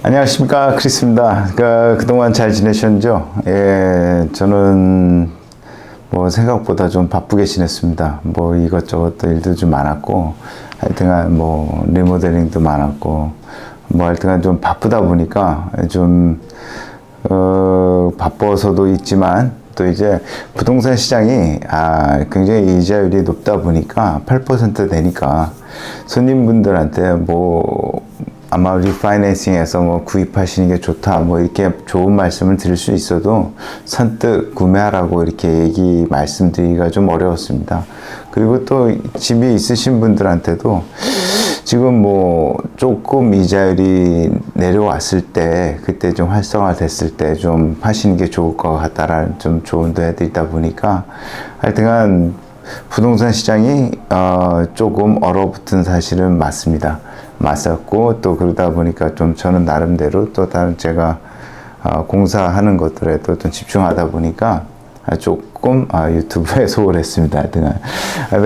안녕하십니까, 크리스입니다. 그동안 잘 지내셨죠? 예, 저는 뭐 생각보다 좀 바쁘게 지냈습니다. 뭐 이것저것 또 일도 좀 많았고, 하여튼간 뭐 리모델링도 많았고, 뭐 하여튼간 좀 바쁘다 보니까 좀 바빠서도 있지만 또 이제 부동산 시장이 굉장히 이자율이 높다 보니까 8% 되니까 손님분들한테 뭐 아마 리파이낸싱해서 뭐 구입하시는 게 좋다 뭐 이렇게 좋은 말씀을 드릴 수 있어도 선뜻 구매하라고 이렇게 말씀드리기가 좀 어려웠습니다. 그리고 또 집이 있으신 분들한테도 지금 뭐 조금 이자율이 내려왔을 때 그때 좀 활성화됐을 때 좀 하시는 게 좋을 것 같다라는 좀 조언도 해드리다 보니까 하여튼간 부동산 시장이 조금 얼어붙은 사실은 맞았고 또 그러다 보니까 좀 저는 나름대로 또 다른 제가 공사하는 것들에도 좀 집중하다 보니까 조금 유튜브에 소홀했습니다. 하여튼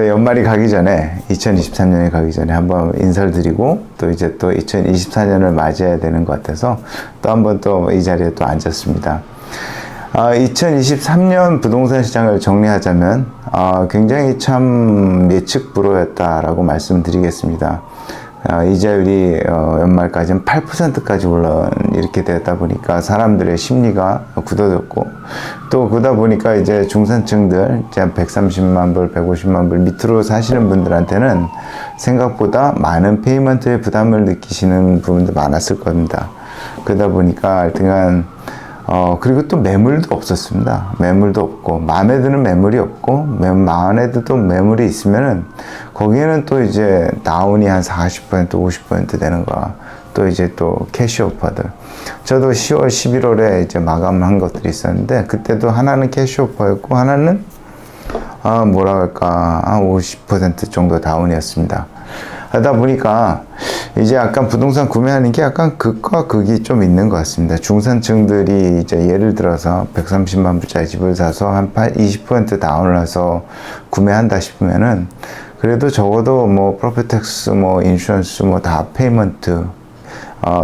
연말이 가기 전에 2023년에 가기 전에 한번 인사를 드리고 또 이제 또 2024년을 맞이해야 되는 것 같아서 또 한번 또 이 자리에 또 앉았습니다. 2023년 부동산 시장을 정리하자면 굉장히 참 예측 불허였다라고 말씀드리겠습니다. 이자율이 연말까지는 8%까지 이렇게 되다 보니까 사람들의 심리가 굳어졌고 또 그러다 보니까 이제 중산층들 이제 130만 불, 150만 불 밑으로 사시는 분들한테는 생각보다 많은 페이먼트의 부담을 느끼시는 부분도 많았을 겁니다. 그러다 보니까 하여튼간 그리고 또 매물도 없었습니다. 매물도 없고, 마음에 드는 매물이 없고, 마음에 드는 매물이 있으면은, 거기에는 또 이제 다운이 한 40%, 50% 되는 거, 또 이제 또 캐시 오퍼들. 저도 10월, 11월에 이제 마감한 것들이 있었는데, 그때도 하나는 캐시 오퍼였고, 하나는, 한 50% 정도 다운이었습니다. 하다 보니까 이제 약간 부동산 구매하는 게 약간 극과 극이 좀 있는 것 같습니다. 중산층들이 이제 예를 들어서 130만 불짜리 집을 사서 한 20% 다운을 해서 구매한다 싶으면은 그래도 적어도 뭐 프로퍼텍스 뭐 인슈런스 뭐 다 페이먼트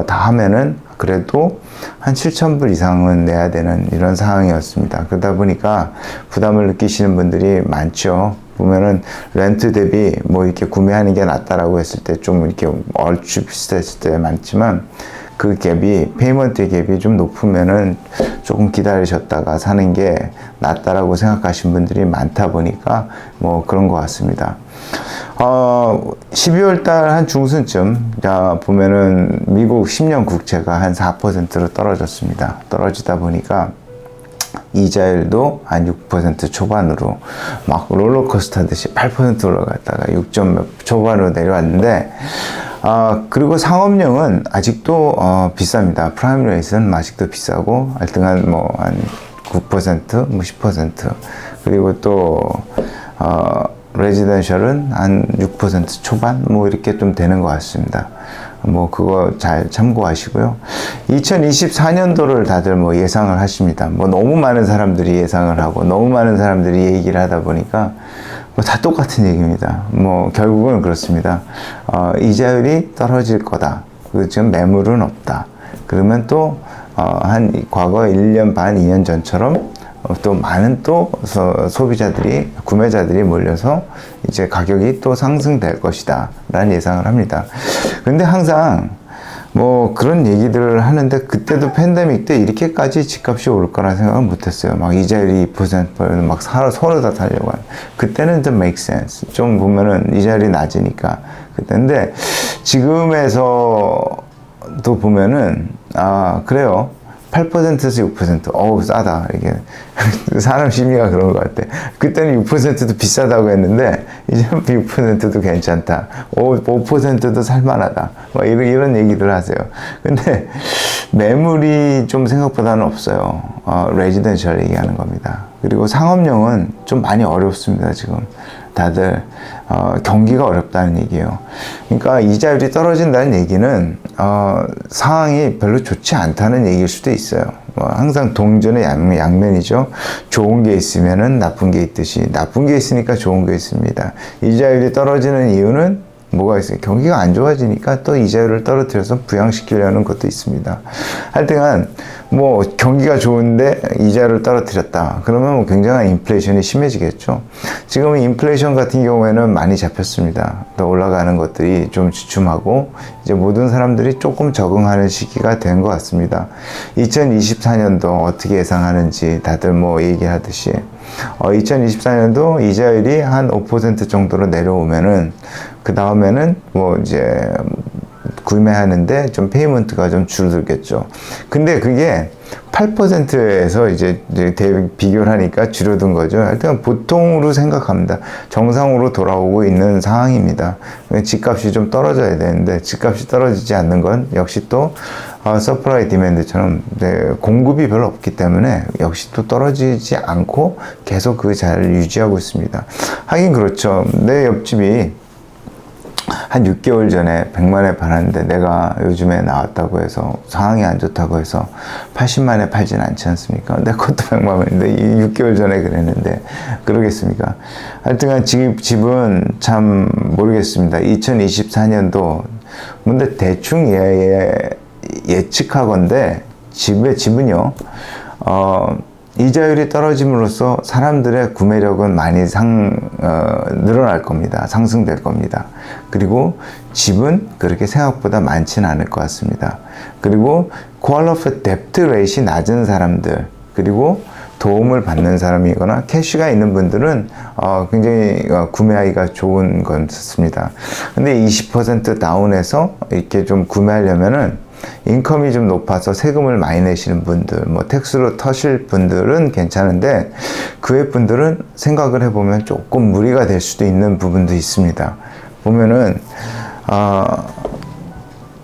다 하면은 그래도 한 7,000불 이상은 내야 되는 이런 상황이었습니다. 그러다 보니까 부담을 느끼시는 분들이 많죠. 보면은 렌트 대비 뭐 이렇게 구매하는 게 낫다라고 했을 때 좀 이렇게 얼추 비슷했을 때 많지만 그 갭이 페이먼트 갭이 좀 높으면은 조금 기다리셨다가 사는 게 낫다라고 생각하신 분들이 많다 보니까 뭐 그런 것 같습니다. 12월 달 한 중순쯤 보면은 미국 10년 국채가 한 4%로 떨어졌습니다. 떨어지다 보니까 이자율도 한 6% 초반으로 막 롤러코스터 하듯이 8% 올라갔다가 6점 몇 초반으로 내려왔는데 그리고 상업용은 아직도 비쌉니다. 프라임 레이트는 아직도 비싸고 하여튼간 뭐 한 9%, 뭐 10% 그리고 또 레지던셜은 한 6% 초반 뭐 이렇게 좀 되는 것 같습니다. 뭐 그거 잘 참고하시고요. 2024년도를 다들 뭐 예상을 하십니다. 뭐 너무 많은 사람들이 예상을 하고 너무 많은 사람들이 얘기를 하다 보니까 뭐 다 똑같은 얘기입니다. 뭐 결국은 그렇습니다. 이자율이 떨어질 거다. 지금 매물은 없다. 그러면 또 한 과거 1년 반, 2년 전처럼 또 많은 또 소비자들이 구매자들이 몰려서 이제 가격이 또 상승될 것이다 라는 예상을 합니다. 근데 항상 뭐 그런 얘기들을 하는데 그때도 팬데믹 때 이렇게까지 집값이 올 거라 생각은 못했어요. 막 이자율이 2% 막 서로 다 살려고 하는. 그때는 좀 make sense. 좀 보면은 이자율이 낮으니까. 근데 지금에서도 보면은 그래요. 8%에서 6%. 어우, 싸다. 이게. 사람 심리가 그런 것 같아. 그때는 6%도 비싸다고 했는데, 이제 6%도 괜찮다. 5%도 살만하다. 뭐 이런 얘기들 하세요. 근데 매물이 좀 생각보다는 없어요. 레지던셜 얘기하는 겁니다. 그리고 상업용은 좀 많이 어렵습니다, 지금. 다들 경기가 어렵다는 얘기예요. 그러니까 이자율이 떨어진다는 얘기는 상황이 별로 좋지 않다는 얘기일 수도 있어요. 항상 동전의 양면이죠. 좋은 게 있으면은 나쁜 게 있듯이 나쁜 게 있으니까 좋은 게 있습니다. 이자율이 떨어지는 이유는 뭐가 있어요? 경기가 안 좋아지니까 또 이자율을 떨어뜨려서 부양시키려는 것도 있습니다. 하여튼간 뭐 경기가 좋은데 이자율을 떨어뜨렸다. 그러면 뭐 굉장한 인플레이션이 심해지겠죠. 지금 인플레이션 같은 경우에는 많이 잡혔습니다. 또 올라가는 것들이 좀 주춤하고 이제 모든 사람들이 조금 적응하는 시기가 된 것 같습니다. 2024년도 어떻게 예상하는지 다들 뭐 얘기하듯이 2024년도 이자율이 한 5% 정도로 내려오면은 그 다음에는 뭐 이제 구매하는데 좀 페이먼트가 좀 줄어들겠죠. 근데 그게 8%에서 이제 비교를 하니까 줄어든 거죠. 하여튼 보통으로 생각합니다. 정상으로 돌아오고 있는 상황입니다. 집값이 좀 떨어져야 되는데 집값이 떨어지지 않는 건 역시 또 서프라이 디맨드처럼 공급이 별로 없기 때문에 역시 또 떨어지지 않고 계속 그 자리를 유지하고 있습니다. 하긴 그렇죠. 내 옆집이 한 6개월 전에 100만에 팔았는데 내가 요즘에 나왔다고 해서 상황이 안 좋다고 해서 80만에 팔진 않지 않습니까? 내 것도 100만 원인데 6개월 전에 그랬는데 그러겠습니까? 하여튼간 집은 참 모르겠습니다. 2024년도 근데 대충 예측하건대 집은요 이자율이 떨어짐으로써 사람들의 구매력은 많이 늘어날 겁니다. 상승될 겁니다. 그리고 집은 그렇게 생각보다 많지는 않을 것 같습니다. 그리고 qualified debt rate이 낮은 사람들, 그리고 도움을 받는 사람이거나 캐시가 있는 분들은 굉장히 구매하기가 좋은 건 좋습니다. 근데 20% 다운해서 이렇게 좀 구매하려면은 인컴이 좀 높아서 세금을 많이 내시는 분들, 뭐 텍스로 터실 분들은 괜찮은데 그 외 분들은 생각을 해보면 조금 무리가 될 수도 있는 부분도 있습니다. 보면은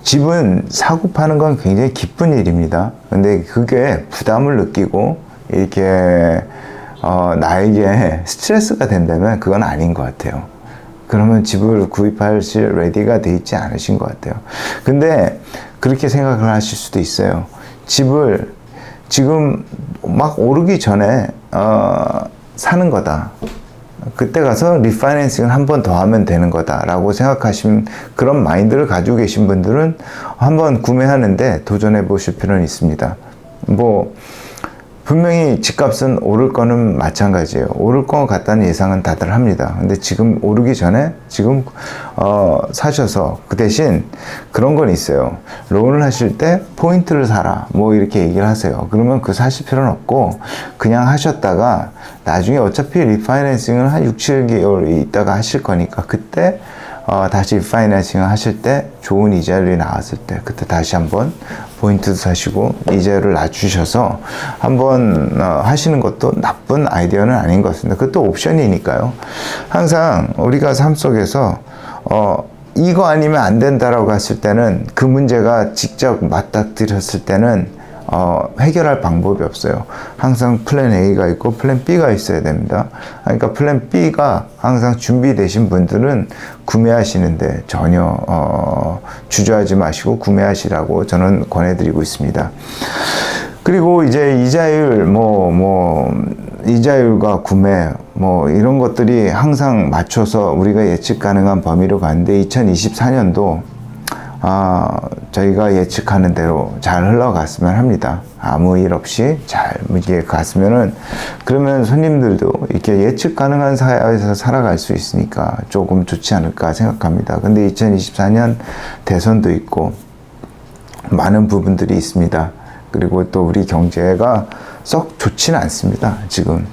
집은 사고 파는 건 굉장히 기쁜 일입니다. 근데 그게 부담을 느끼고 이렇게 나에게 스트레스가 된다면 그건 아닌 것 같아요. 그러면 집을 구입하실 레디가 돼 있지 않으신 것 같아요. 근데 그렇게 생각을 하실 수도 있어요. 집을 지금 막 오르기 전에 사는 거다. 그때 가서 리파이낸싱을 한 번 더 하면 되는 거다라고 생각하시면, 그런 마인드를 가지고 계신 분들은 한번 구매하는데 도전해 보실 필요는 있습니다. 뭐 분명히 집값은 오를 거는 마찬가지예요. 오를 것 같다는 예상은 다들 합니다. 근데 지금 오르기 전에 지금 사셔서, 그 대신 그런 건 있어요. 론을 하실 때 포인트를 사라 뭐 이렇게 얘기를 하세요. 그러면 그 사실 필요는 없고 그냥 하셨다가 나중에 어차피 리파이낸싱을 한 6, 7개월 있다가 하실 거니까 그때 다시 리파이낸싱을 하실 때 좋은 이자율이 나왔을 때 그때 다시 한번 포인트도 사시고 이자율을 낮추셔서 한번 하시는 것도 나쁜 아이디어는 아닌 것 같습니다. 그것도 옵션이니까요. 항상 우리가 삶 속에서 이거 아니면 안 된다라고 했을 때는, 그 문제가 직접 맞닥뜨렸을 때는 해결할 방법이 없어요. 항상 플랜 A가 있고 플랜 B가 있어야 됩니다. 그러니까 플랜 B가 항상 준비되신 분들은 구매하시는데 전혀 주저하지 마시고 구매하시라고 저는 권해드리고 있습니다. 그리고 이제 이자율, 이자율과 구매, 이런 것들이 항상 맞춰서 우리가 예측 가능한 범위로 가는데 2024년도 저희가 예측하는 대로 잘 흘러갔으면 합니다. 아무 일 없이 잘 이렇게 갔으면은, 그러면 손님들도 이렇게 예측 가능한 사회에서 살아갈 수 있으니까 조금 좋지 않을까 생각합니다. 근데 2024년 대선도 있고 많은 부분들이 있습니다. 그리고 또 우리 경제가 썩 좋지는 않습니다, 지금.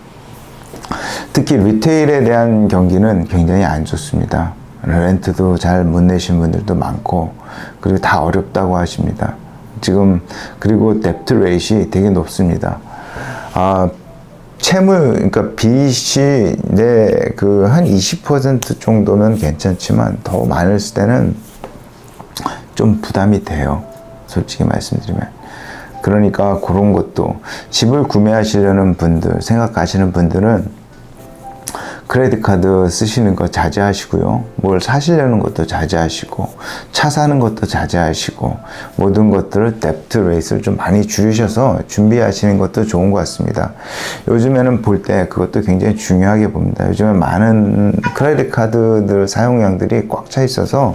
특히 리테일에 대한 경기는 굉장히 안 좋습니다. 렌트도 잘 못 내신 분들도 많고, 그리고 다 어렵다고 하십니다. 지금, 그리고 뎁트 레이트이 되게 높습니다. 채무, 그러니까 빚이 한 20% 정도면 괜찮지만 더 많을 때는 좀 부담이 돼요. 솔직히 말씀드리면. 그러니까 그런 것도, 집을 구매하시려는 분들, 생각하시는 분들은 크레딧 카드 쓰시는 거 자제하시고요. 뭘 사시려는 것도 자제하시고, 차 사는 것도 자제하시고, 모든 것들을 뎁트 레이스를 좀 많이 줄이셔서 준비하시는 것도 좋은 것 같습니다. 요즘에는 볼 때 그것도 굉장히 중요하게 봅니다. 요즘에 많은 크레딧 카드들 사용량들이 꽉 차 있어서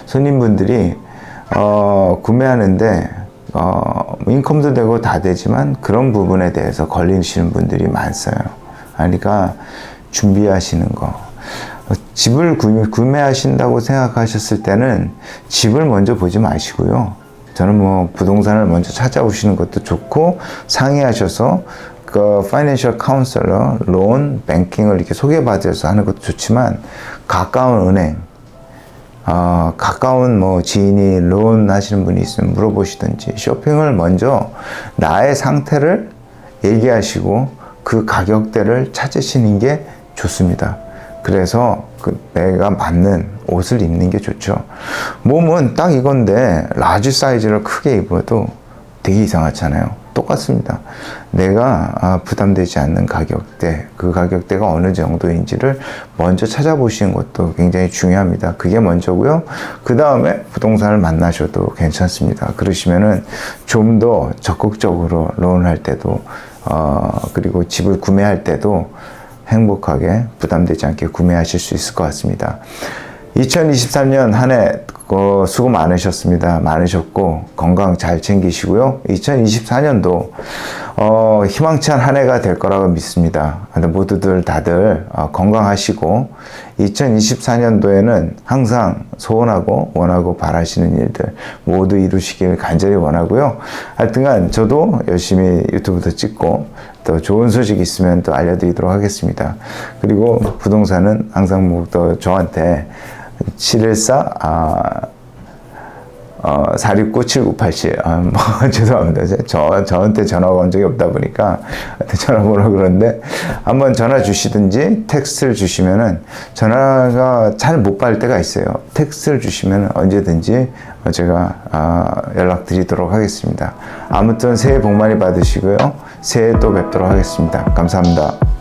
손님분들이 구매하는데 인컴도 되고 다 되지만 그런 부분에 대해서 걸리시는 분들이 많아요. 그러니까 준비하시는 거. 집을 구매하신다고 생각하셨을 때는 집을 먼저 보지 마시고요. 저는 뭐 부동산을 먼저 찾아오시는 것도 좋고, 상의하셔서 그 파이낸셜 카운셀러, 론, 뱅킹을 이렇게 소개받아서 하는 것도 좋지만, 가까운 은행, 가까운 뭐 지인이 론 하시는 분이 있으면 물어보시든지, 쇼핑을 먼저 나의 상태를 얘기하시고 그 가격대를 찾으시는 게 좋습니다. 그래서 내가 맞는 옷을 입는 게 좋죠. 몸은 딱 이건데 라지 사이즈를 크게 입어도 되게 이상하잖아요. 똑같습니다. 내가 부담되지 않는 가격대, 그 가격대가 어느 정도인지를 먼저 찾아보시는 것도 굉장히 중요합니다. 그게 먼저고요. 그 다음에 부동산을 만나셔도 괜찮습니다. 그러시면은 좀 더 적극적으로 론할 때도 그리고 집을 구매할 때도 행복하게 부담되지 않게 구매하실 수 있을 것 같습니다. 2023년 한 해 수고 많으셨고 건강 잘 챙기시고요. 2024년도 희망찬 한 해가 될 거라고 믿습니다. 모두들 다들 건강하시고 2024년도에는 항상 소원하고 원하고 바라시는 일들 모두 이루시길 간절히 원하고요. 하여튼간 저도 열심히 유튜브도 찍고 또 좋은 소식 있으면 또 알려드리도록 하겠습니다. 그리고 부동산은 항상 뭐 또 저한테 469-7987 죄송합니다. 저한테 전화가 온 적이 없다 보니까 전화번호 그런데 한번 전화 주시든지 텍스트를 주시면은 전화가 잘 못 받을 때가 있어요. 텍스트를 주시면 언제든지 제가 연락드리도록 하겠습니다. 아무튼 새해 복 많이 받으시고요. 새해 또 뵙도록 하겠습니다. 감사합니다.